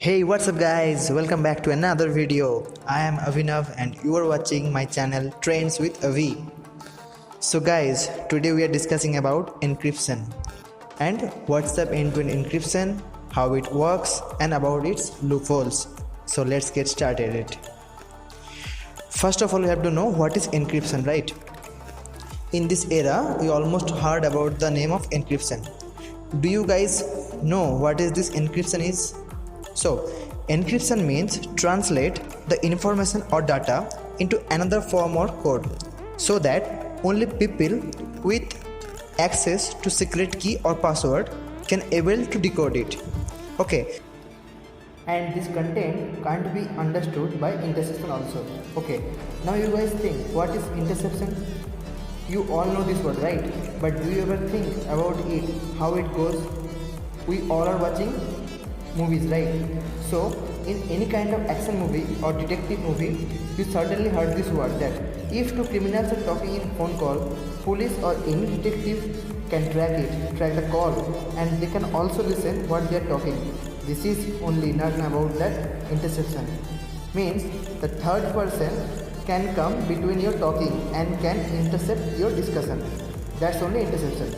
Hey, what's up guys? Welcome back to another video. I am Avinav and you are watching my channel Trends with Avi. So guys, today we are discussing about encryption and WhatsApp end-to-end encryption, how it works and about its loopholes. So let's get started it. First of all, you have to know what is encryption, right? In this era, we almost heard about the name of encryption. Do you guys know what is this encryption is? So, encryption means translate the information or data into another form or code so that only people with access to secret key or password can able to decode it. Okay. And this content can't be understood by interception also. Okay. Now you guys think what is interception? You all know this word, right? But do you ever think about it, how it goes? We all are watching movies, right? So in any kind of action movie or detective movie, you certainly heard this word that if two criminals are talking in phone call, police or any detective can track the call, and they can also listen what they are talking. This is only not about that interception. Means the third person can come between your talking and can intercept your discussion. That's only interception.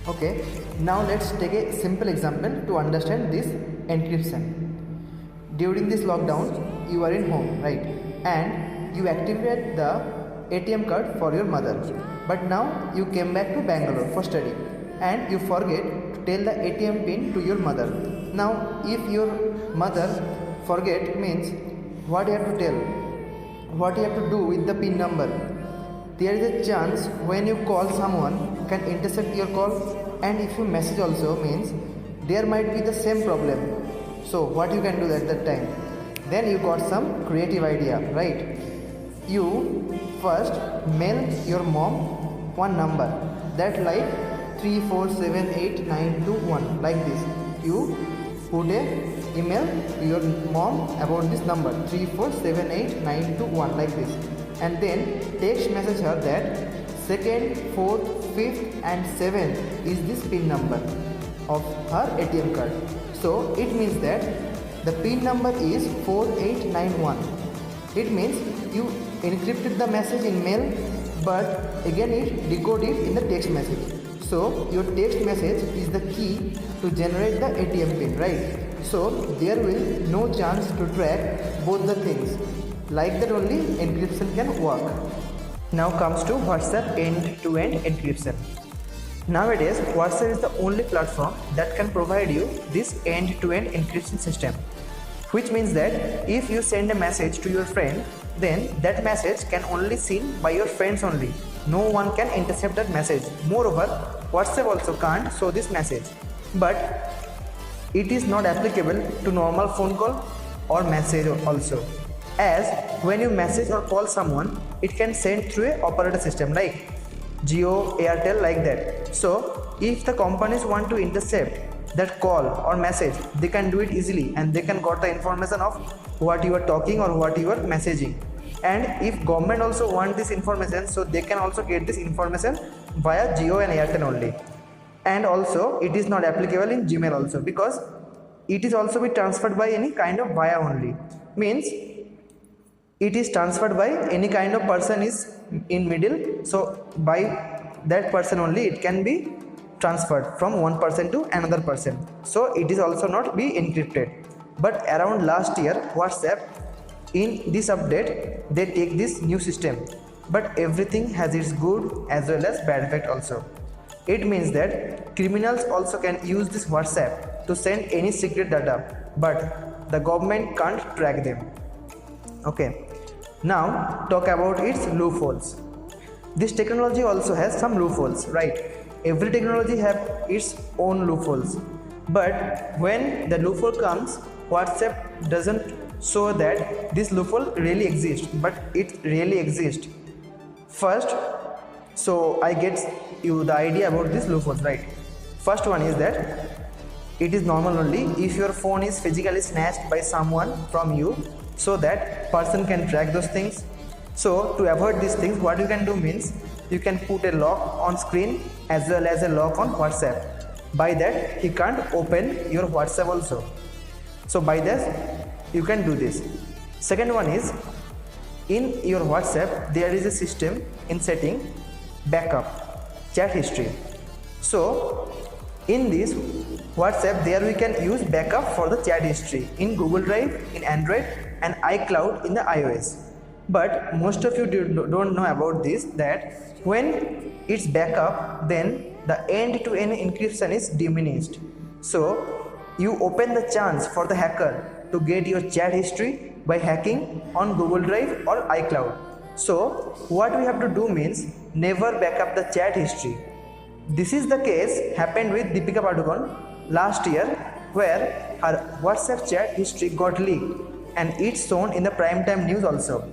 Okay, now let's take a simple example to understand this encryption. During this lockdown, you are in home, right? And you activate the ATM card for your mother. But now you came back to Bangalore for study and you forget to tell the ATM pin to your mother. Now, if your mother forget means what you have to tell, what you have to do with the pin number. There is a chance when you call someone can intercept your call, and if you message also means there might be the same problem. So what you can do at that time? Then you got some creative idea, right? You first mail your mom one number that like 3478921 like this. You put a email to your mom about this number 3478921 like this, and then text message her that 2nd, 4th, 5th and 7th is this pin number of her ATM card. So it means that the pin number is 4891. It means you encrypted the message in mail, but again it decoded in the text message. So your text message is the key to generate the ATM pin, right? So there will no chance to track both the things. Like that only encryption can work. Now comes to WhatsApp end-to-end encryption. Nowadays, WhatsApp is the only platform that can provide you this end-to-end encryption system. Which means that if you send a message to your friend, then that message can only seen by your friends only. No one can intercept that message. Moreover, WhatsApp also can't show this message. But it is not applicable to normal phone call or message also. As when you message or call someone, it can send through a operator system like Jio, Airtel like that. So if the companies want to intercept that call or message, they can do it easily and they can got the information of what you are talking or what you are messaging. And if government also want this information, so they can also get this information via Jio and Airtel only. And also it is not applicable in Gmail also, because it is also be transferred by any kind of via only. Means it is transferred by any kind of person is in middle, so by that person only it can be transferred from one person to another person. So it is also not be encrypted. But around last year, WhatsApp in this update they take this new system. But everything has its good as well as bad effect also. It means that criminals also can use this WhatsApp to send any secret data, but the government can't track them. Okay. Now talk about its loopholes. This technology also has some loopholes, right? Every technology have its own loopholes. But when the loophole comes, WhatsApp doesn't show that this loophole really exists, but it really exists. First, so I get you the idea about these loopholes, right? First one is that it is normal only if your phone is physically snatched by someone from you, so that person can track those things. So to avoid these things, what you can do means you can put a lock on screen as well as a lock on WhatsApp. By that he can't open your WhatsApp also. So by this you can do this. Second one is, in your WhatsApp there is a system in setting backup chat history. So in this WhatsApp there we can use backup for the chat history in Google Drive, in Android, and iCloud in the iOS. But most of you don't know about this, that when it's backup then the end-to-end encryption is diminished. So you open the chance for the hacker to get your chat history by hacking on Google Drive or iCloud. So what we have to do means never backup the chat history. This is the case happened with Deepika Padukone last year, where her WhatsApp chat history got leaked and it's shown in the primetime news also.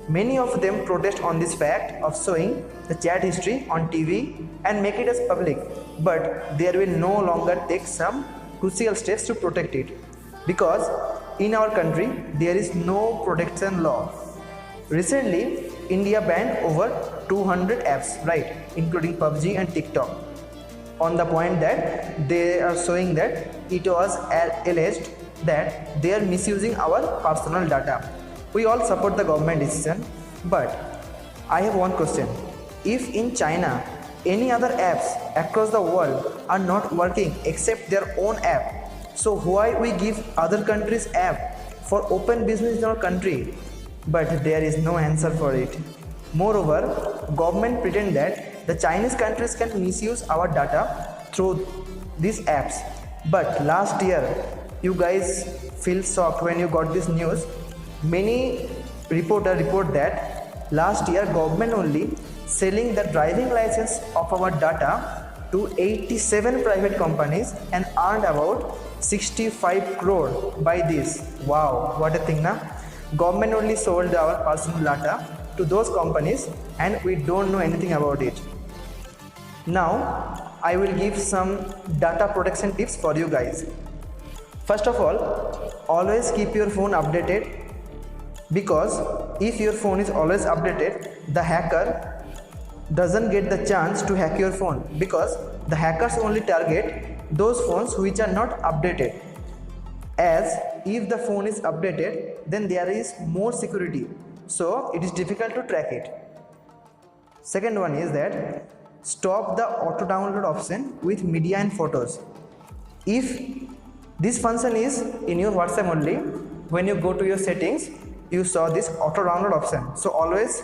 Many of them protest on this fact of showing the chat history on TV and make it as public, but there will no longer take some crucial steps to protect it, because in our country there is no protection law. Recently India banned over 200 apps, right, including PUBG and TikTok, on the point that they are showing that it was alleged that they are misusing our personal data. We all support the government decision, but I have one question. If in China any other apps across the world are not working except their own app, so why we give other countries app for open business in our country? But there is no answer for it. Moreover, government pretend that the Chinese countries can misuse our data through these apps. But last year, you guys feel shocked when you got this news. Many reporters report that last year government only selling the driving license of our data to 87 private companies and earned about 65 crore by this. Wow, what a thing, na? Government only sold our personal data to those companies and we don't know anything about it. Now I will give some data protection tips for you guys. First of all, always keep your phone updated, because if your phone is always updated, the hacker doesn't get the chance to hack your phone, because the hackers only target those phones which are not updated. As if the phone is updated, then there is more security, so it is difficult to track it. Second one is that stop the auto download option with media and photos. If this function is in your WhatsApp only, when you go to your settings you saw this auto download option, so always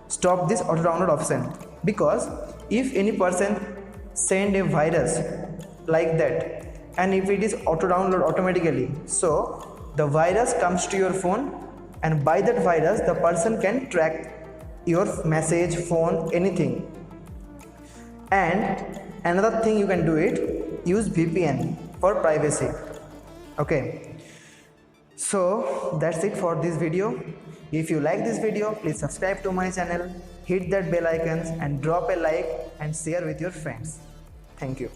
stop this auto download option, because if any person send a virus like that and if it is auto download automatically, so the virus comes to your phone and by that virus the person can track your message, phone, anything. And another thing you can do it, use VPN for privacy. Okay, so that's it for this video. If you like this video, please subscribe to my channel, hit that bell icon and drop a like and share with your friends. Thank you.